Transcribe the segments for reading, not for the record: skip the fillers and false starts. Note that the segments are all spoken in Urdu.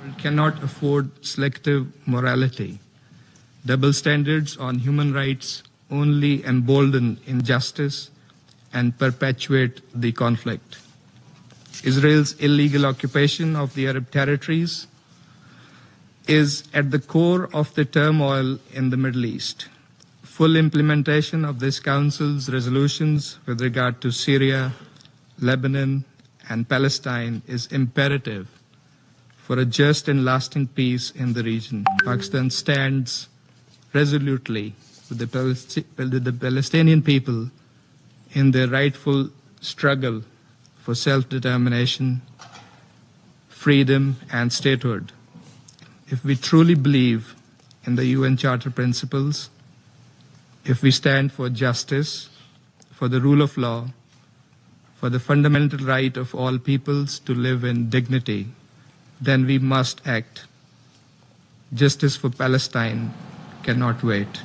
We cannot afford selective morality. Double standards on human rights only embolden injustice and perpetuate the conflict. Israel's illegal occupation of the Arab territories is at the core of the turmoil in the Middle East. Full implementation of this Council's resolutions with regard to Syria, Lebanon, and Palestine is imperative for a just and lasting peace in the region. Pakistan stands resolutely with the Palestinian people in their rightful struggle for self-determination, freedom, and statehood. If we truly believe in the UN Charter principles, if we stand for justice, for the rule of law, for the fundamental right of all peoples to live in dignity, then we must act. Justice for Palestine cannot wait.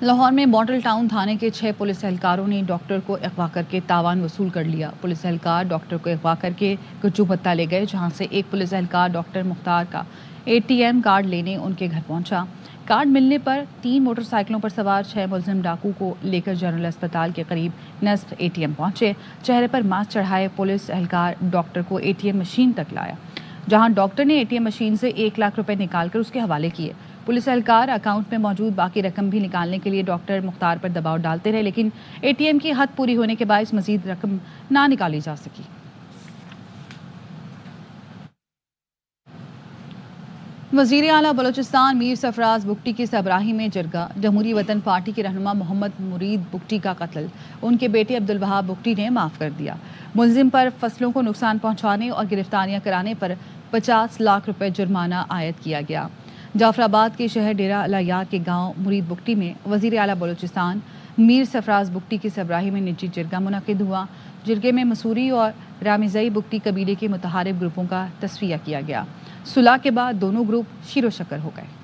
Lahore میں ماڈل ٹاؤن تھانے کے 6 پولیس اہلکاروں نے ڈاکٹر کو اغوا کر کے تاوان وصول کر لیا۔ پولیس اہلکار ڈاکٹر کو اغوا کر کے گجو بتہ لے گئے، جہاں سے ایک پولیس اہلکار ڈاکٹر مختار کا ATM کارڈ لینے ان کے گھر پہنچا۔ کارڈ ملنے پر 3 موٹر سائیکلوں پر سوار 6 ملزم ڈاکو کو لے کر جنرل اسپتال کے قریب نصب ATM پہنچے۔ چہرے پر ماسک چڑھائے پولیس اہلکار ڈاکٹر کو ATM مشین تک لایا، جہاں ڈاکٹر نے ATM مشین سے 1 لاکھ روپے نکال کر اس کے حوالے کیے۔ پولیس اہلکار اکاؤنٹ میں موجود باقی رقم بھی نکالنے کے لیے ڈاکٹر مختار پر دباؤ ڈالتے رہے، لیکن ATM کی حد پوری ہونے کے باعث مزید رقم نہ نکالی جا سکی۔ وزیر اعلیٰ بلوچستان میر سرفراز بگٹی کی سربراہی میں جرگہ۔ جمہوری وطن پارٹی کے رہنما محمد مرید بگٹی کا قتل ان کے بیٹے عبدالوہاب بگٹی نے معاف کر دیا۔ ملزم پر فصلوں کو نقصان پہنچانے اور گرفتاریاں کرانے پر 50 لاکھ روپے جرمانہ عائد کیا گیا۔ جعفر آباد کے شہر ڈیرہ الیار کے گاؤں مرید بگٹی میں وزیر اعلیٰ بلوچستان میر سرفراز بگٹی کی سربراہی میں نجی جرگہ منعقد ہوا۔ جرگے میں مسوری اور رامزئی بگٹی قبیلے کے متحارب گروپوں کا تصفیہ کیا گیا۔ صلح کے بعد دونوں گروپ شیر و شکر ہو گئے۔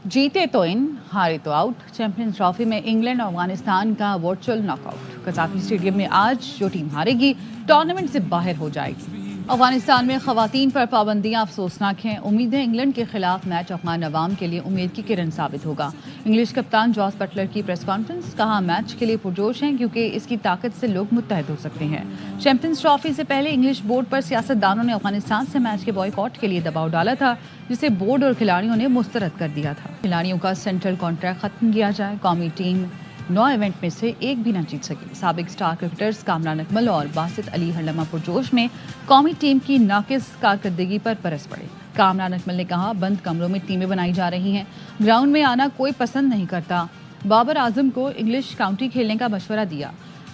جیتے تو ان، ہارے تو آؤٹ۔ چیمپئنز ٹرافی میں انگلینڈ اور افغانستان کا virtual knock out. Gaddafi stadium میں آج جو ٹیم ہارے گی ٹورنامنٹ سے باہر ہو جائے گی۔ افغانستان میں خواتین پر پابندیاں افسوسناک ہیں۔ امید ہے انگلینڈ کے خلاف میچ افغان عوام کے لیے امید کی کرن ثابت ہوگا۔ انگلش کپتان جاس بٹلر کی پریس کانفرنس، کہا میچ کے لیے پرجوش ہیں کیونکہ اس کی طاقت سے لوگ متحد ہو سکتے ہیں۔ چیمپئنز ٹرافی سے پہلے انگلش بورڈ پر سیاستدانوں نے افغانستان سے میچ کے بائیکاٹ کے لیے دباؤ ڈالا تھا، جسے بورڈ اور کھلاڑیوں نے مسترد کر دیا تھا۔ کھلاڑیوں کا سینٹرل کانٹریکٹ ختم کیا جائے۔ قومی ٹیم 9 ایونٹ میں سے ایک بھی نہ جیت سکی۔ سابق سٹار کرکٹرز کامران اکمل اور باسط علی ہرلمہ پرجوش میں قومی ٹیم کی ناقص کارکردگی پر برس پڑے۔ کامران اکمل نے کہا بند کمروں میں ٹیمیں بنائی جا رہی ہیں، گراؤنڈ میں آنا کوئی پسند نہیں کرتا۔ بابر اعظم کو انگلش کاؤنٹی کھیلنے کا مشورہ دیا۔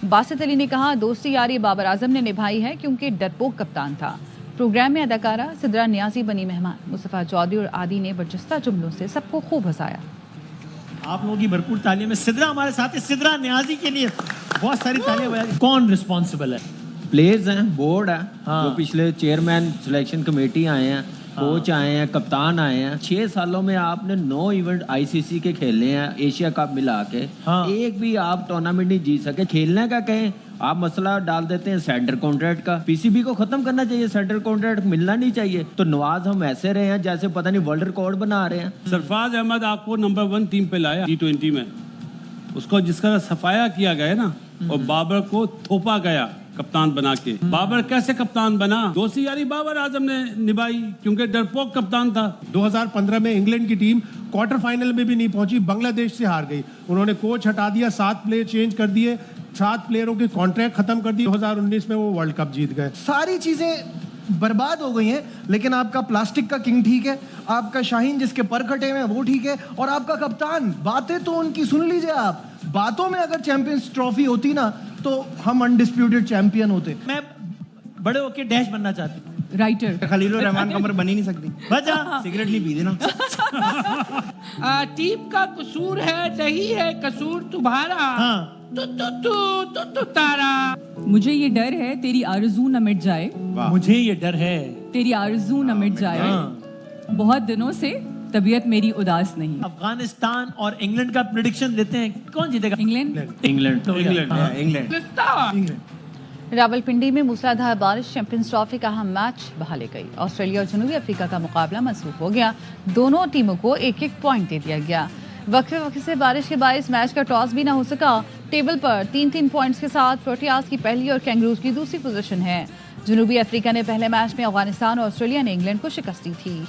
باسط علی نے کہا دوستی یاری بابر اعظم نے نبھائی ہے کیونکہ ڈرپوک کپتان تھا۔ پروگرام میں اداکارہ سدرا نیازی بنی مہمان۔ مصطفیٰ چودھری اور عادی نے برجستہ جملوں سے سب کو خوب ہنسایا۔ آپ لوگوں کی بھرپور تعلیم ہے۔ سدرا ہمارے ساتھ ہے، سدرا نیازی کے لیے بہت ساری تعلیم۔ کون رسپانسبل ہے؟ پلیئرز ہیں، بورڈ ہے، جو پچھلے چیئرمین سلیکشن کمیٹی آئے ہیں، کوچ آئے ہیں، کپتان آئے ہیں۔ 6 سالوں میں آپ نے 9 ایونٹ ICC کے کھیلنے ہیں، ایشیا کپ ملا کے، ایک بھی آپ ٹورنامنٹ نہیں جیت سکے۔ کھیلنے کا کہیں آپ مسئلہ ڈال دیتے ہیں سینٹر کانٹریکٹ کا۔ PCB کو ختم کرنا چاہیے، سینٹر کانٹریکٹ ملنا نہیں چاہیے۔ تو نواز ہم ایسے رہے ہیں جیسے پتہ نہیں ورلڈ ریکارڈ بنا رہے ہیں۔ سرفراز احمد آپ کو نمبر 1 ٹیم پہ لایا T20 میں، اس کو جس کا صفایا کیا گیا نا، اور بابر کو تھوپا گیا کپتان بنا کے۔ بابر کیسے کپتان بنا؟ دوستی یاری بابر اعظم نے نبھائی کیونکہ ڈرپوک کپتان تھا۔ 2015 میں انگلینڈ کی ٹیم کوارٹر فائنل میں بھی نہیں پہنچی، بنگلہ دیش سے ہار گئی۔ انہوں نے کوچ ہٹا دیا، 7 پلیئر چینج کر دیے، 7 پلیئروں کے کانٹریکٹ ختم کر دی۔ 2019 میں وہ ورلڈ کپ جیت گئے۔ ساری چیزیں برباد ہو گئی ہیں، لیکن آپ کا پلاسٹک کا کنگ ٹھیک ہے، آپ کا شاہین جس کے پر کٹے ہوئے ہیں وہ ٹھیک ہے، اور آپ کا کپتان۔ باتیں تو ان کی سن لیجئے آپ، باتوں میں اگر چیمپئنز ٹرافی ہوتی نا تو ہم انڈسپیوٹڈ چیمپئن ہوتے۔ میں بڑے ہو کے ڈیش بننا چاہتی ہوں۔ رائٹر خلیل الرحمان کا عمر بن ہی نہیں سکتی۔ وجہ سگریٹ نہیں پی دینا۔ ٹیم کا قصور ہے، نہیں ہے قصور تمہارا، تو تارا۔ مجھے یہ ڈر ہے تیری آرزو نہ مٹ جائے، مجھے یہ ڈر ہے تیری آرزو نہ مٹ جائے، بہت دنوں سے طبیعت میری اداس نہیں۔ افغانستان اور انگلینڈ کا پریڈکشن دیتے ہیں، کون جیتے گا؟ انگلینڈ۔ راولپنڈی میں موسلادھار بارش چیمپئنز ٹرافی کا اہم میچ بہا لے گئی۔ آسٹریلیا اور جنوبی افریقہ کا مقابلہ منسوخ ہو گیا، دونوں ٹیموں کو 1-1 پوائنٹ دے دیا گیا۔ وقفے سے بارش کے باعث میچ کا ٹاس بھی نہ ہو سکا۔ ٹیبل پر 3 پوائنٹس کے ساتھ پروٹیاز کی پہلی اور کینگروز کی دوسری پوزیشن ہے۔ جنوبی افریقہ نے پہلے میچ میں افغانستان اور آسٹریلیا نے انگلینڈ کو شکست دی تھی۔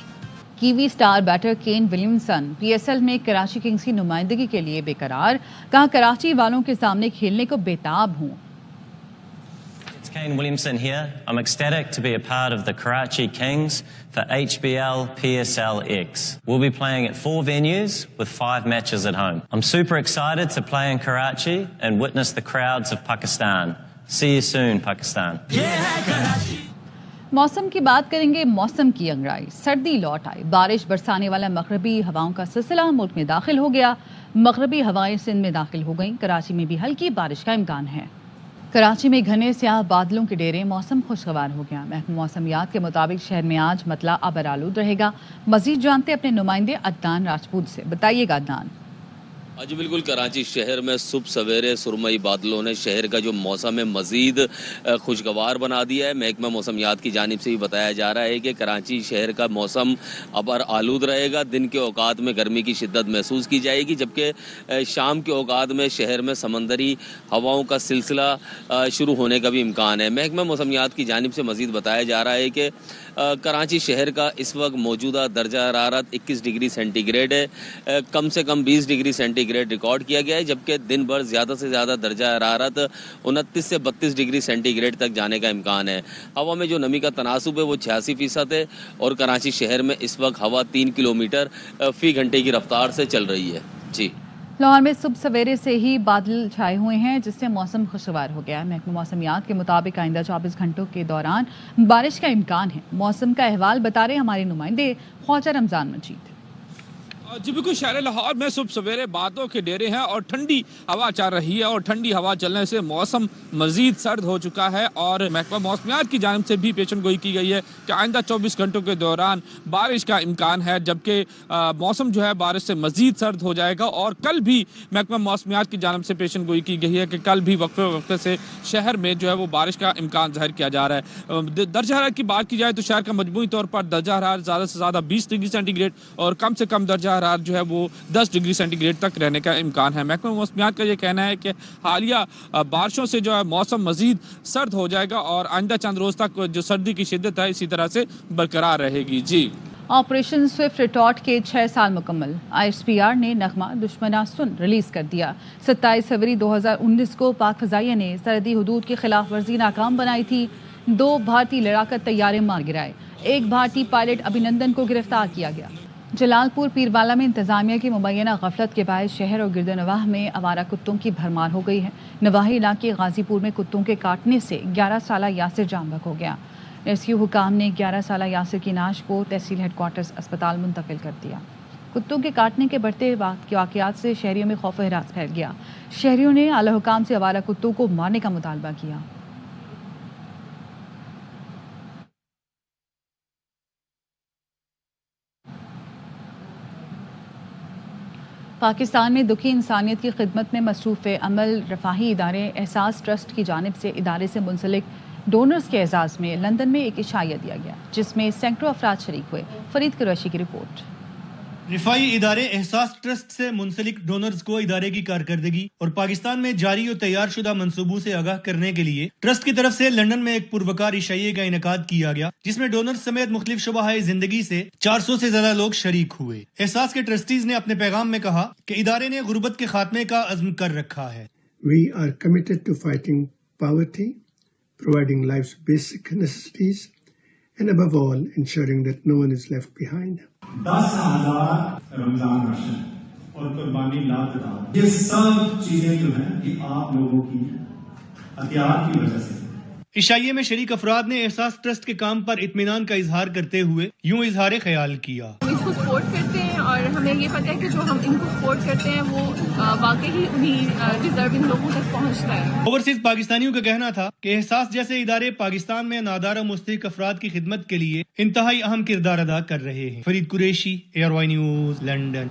Kiwi star better Kane Williamson PSL میں کراچی کنگز کی نمائندگی کے لیے بے قرار، کہا کراچی والوں کے سامنے کھیلنے کو بےتاب ہوں۔ Kane Williamson here. I'm ecstatic to be a part of the Karachi Kings for HBL PSL X. We'll be playing at 4 venues with 5 matches at home. I'm super excited to play in Karachi and witness the crowds of Pakistan. See you soon, Pakistan. موسم کی بات کریں گے، موسم کی انگڑائی، سردی لوٹ آئی، بارش برسانے والا مغربی ہواؤں کا سلسلہ ملک میں داخل ہو گیا۔ مغربی ہوائیں سندھ میں داخل ہو گئیں، کراچی میں بھی ہلکی بارش کا امکان ہے۔ کراچی میں گھنے سیاہ بادلوں کے ڈیرے، موسم خوشگوار ہو گیا۔ محکمہ موسمیات کے مطابق شہر میں آج مطلع ابر آلود رہے گا۔ مزید جانتے اپنے نمائندے عدنان راجپوت سے۔ بتائیے گا عدنان۔ جی بالکل، کراچی شہر میں صبح سویرے سرمئی بادلوں نے شہر کا جو موسم ہے مزید خوشگوار بنا دیا ہے۔ محکمہ موسمیات کی جانب سے بھی بتایا جا رہا ہے کہ کراچی شہر کا موسم ابر آلود رہے گا۔ دن کے اوقات میں گرمی کی شدت محسوس کی جائے گی، جبکہ شام کے اوقات میں شہر میں سمندری ہواؤں کا سلسلہ شروع ہونے کا بھی امکان ہے۔ محکمہ موسمیات کی جانب سے مزید بتایا جا رہا ہے کہ کراچی شہر کا اس وقت موجودہ درجہ حرارت 21 ڈگری سینٹی گریڈ ہے۔ کم سے کم 20 ڈگری سینٹی گریڈ ریکارڈ کیا گیا ہے، جبکہ دن بھر زیادہ سے زیادہ درجہ حرارت 29 سے 32 ڈگری سینٹی گریڈ تک جانے کا امکان ہے۔ ہوا میں جو نمی کا تناسب ہے وہ 86% ہے، اور کراچی شہر میں اس وقت ہوا 3 کلومیٹر فی گھنٹے کی رفتار سے چل رہی ہے۔ جی، لاہور میں صبح سویرے سے ہی بادل چھائے ہوئے ہیں، جس سے موسم خوشگوار ہو گیا ہے۔ محکمہ موسمیات کے مطابق آئندہ 24 گھنٹوں کے دوران بارش کا امکان ہے۔ موسم کا احوال بتا رہے ہمارے نمائندے خواجہ رمضان مجید۔ جی بالکل، شہر لاہور میں صبح سویرے بادلوں کے ڈیرے ہیں اور ٹھنڈی ہوا چل رہی ہے، اور ٹھنڈی ہوا چلنے سے موسم مزید سرد ہو چکا ہے، اور محکمہ موسمیات کی جانب سے بھی پیشن گوئی کی گئی ہے کہ آئندہ 24 گھنٹوں کے دوران بارش کا امکان ہے، جبکہ موسم جو ہے بارش سے مزید سرد ہو جائے گا۔ اور کل بھی محکمہ موسمیات کی جانب سے پیشن گوئی کی گئی ہے کہ کل بھی وقفے وقفے سے شہر میں جو ہے وہ بارش کا امکان ظاہر کیا جا رہا ہے۔ درجہ حرارت کی بات کی جائے تو شہر کا مجموعی طور پر درجہ حرارت زیادہ سے زیادہ 20 ڈگری سینٹی گریڈ اور کم سے کم درجہ حرارت جو ہے وہ 10 ڈگری سینٹی گریڈ تک رہنے کا امکان ہے۔ محکمہ موسمیات کا یہ کہنا ہے کہ حالیہ بارشوں سے جو ہے موسم مزید سرد ہو جائے گا، اور آئندہ چند روز تک جو سردی کی شدت ہے اسی طرح سے برقرار رہے گی۔ جی، آپریشن سوئفٹ ریٹارٹ کے 6 سال مکمل۔ ISPR نے نغمہ دشمنا سن ریلیز کر دیا۔ 27 فروری 2019 کو پاک فضائیہ نے سرحدی حدود کی خلاف ورزی ناکام بنائی تھی۔ 2 بھارتی لڑاکا طیارے مار گرائے۔ 1 بھارتی پائلٹ ابھینندن کو گرفتار کیا گیا۔ جلال پور پیروالا میں انتظامیہ کی مبینہ غفلت کے باعث شہر اور گرد و نواح میں آوارہ کتوں کی بھرمار ہو گئی ہے۔ نواحی علاقے غازی پور میں کتوں کے کاٹنے سے 11 سالہ یاسر جاں بحق ہو گیا۔ ریسکیو حکام نے 11 سالہ یاسر کی نعش کو تحصیل ہیڈ کوارٹرز اسپتال منتقل کر دیا۔ کتوں کے کاٹنے کے بڑھتے واقعات سے شہریوں میں خوف و ہراس پھیل گیا۔ شہریوں نے اعلیٰ حکام سے آوارہ کتوں کو مارنے کا مطالبہ کیا۔ پاکستان میں دکھی انسانیت کی خدمت میں مصروف عمل رفاہی ادارے احساس ٹرسٹ کی جانب سے ادارے سے منسلک ڈونرز کے اعزاز میں لندن میں ایک عشائیہ دیا گیا، جس میں سینکڑوں افراد شریک ہوئے۔ فرید قریشی کی رپورٹ۔ رفاہی ادارے احساس ٹرسٹ سے منسلک ڈونرز کو ادارے کی کارکردگی اور پاکستان میں جاری اور تیار شدہ منصوبوں سے آگاہ کرنے کے لیے ٹرسٹ کی طرف سے لندن میں ایک پروکار عشائیے کا انعقاد کیا گیا، جس میں ڈونرز سمیت مختلف شعبہ زندگی سے 400 سے زیادہ لوگ شریک ہوئے۔ احساس کے ٹرسٹیز نے اپنے پیغام میں کہا کہ ادارے نے غربت کے خاتمے کا عزم کر رکھا ہے۔ We are committed to fighting poverty, providing life's basic necessities, and above all, ensuring that no one is left behind. 10,000 Ramzan ration اور قربانی لاجواب، یہ سب چیزیں جو ہیں کہ آپ لوگوں کی عطیات کی وجہ سے۔ عشائیے میں شریک افراد نے احساس ٹرسٹ کے کام پر اطمینان کا اظہار کرتے ہوئے یوں اظہار خیال کیا۔ ہم اس کو سپورٹ کرتے ہیں اور ہمیں یہ پتہ ہے کہ جو ہم ان کو سپورٹ کرتے ہیں وہ واقعی انہیں ڈیزرونگ لوگوں تک پہنچتا ہے۔ اوورسیز پاکستانیوں کا کہنا تھا کہ احساس جیسے ادارے پاکستان میں نادار و مستحق افراد کی خدمت کے لیے انتہائی اہم کردار ادا کر رہے ہیں۔ Farid Qureshi, ARY news, London.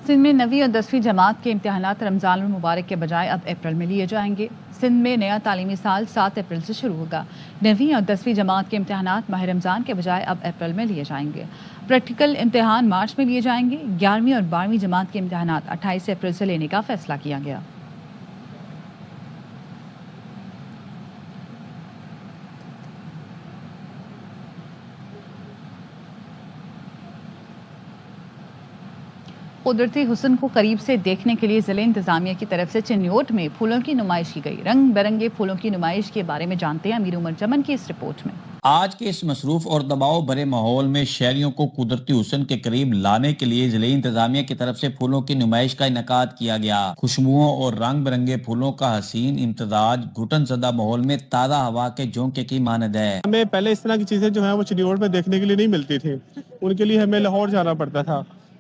Sindh میں 9ویں اور 10ویں جماعت کے امتحانات رمضان المبارک کے بجائے اب اپریل میں لیے جائیں گے۔ سندھ میں نیا تعلیمی سال 7 اپریل سے شروع ہوگا۔ 9ویں اور 10ویں جماعت کے امتحانات ماہ رمضان کے بجائے اب اپریل میں لیے جائیں گے۔ پریکٹیکل امتحان مارچ میں لیے جائیں گے۔ 11ویں اور 12ویں جماعت کے امتحانات 28 اپریل سے لینے کا فیصلہ کیا گیا۔ قدرتی حسن کو قریب سے دیکھنے کے لیے ضلع انتظامیہ کی طرف سے چنیوٹ میں پھولوں کی نمائش کی گئی۔ رنگ برنگے پھولوں کی نمائش کے بارے میں جانتے ہیں امیر عمر چمن کی اس رپورٹ میں۔ آج کے اس مصروف اور دباؤ بھرے ماحول میں شہریوں کو قدرتی حسن کے قریب لانے کے لیے ضلع انتظامیہ کی طرف سے پھولوں کی نمائش کا انعقاد کیا گیا۔ خوشبوؤں اور رنگ برنگے پھولوں کا حسین امتزاج گھٹن زدہ ماحول میں تازہ ہوا کے جھونکے کی مانند ہے۔ ہمیں پہلے اس طرح کی چیزیں جو ہیں وہ چنیوٹ میں دیکھنے کے لیے نہیں ملتی تھی، ان کے لیے ہمیں لاہور جانا پڑتا تھا،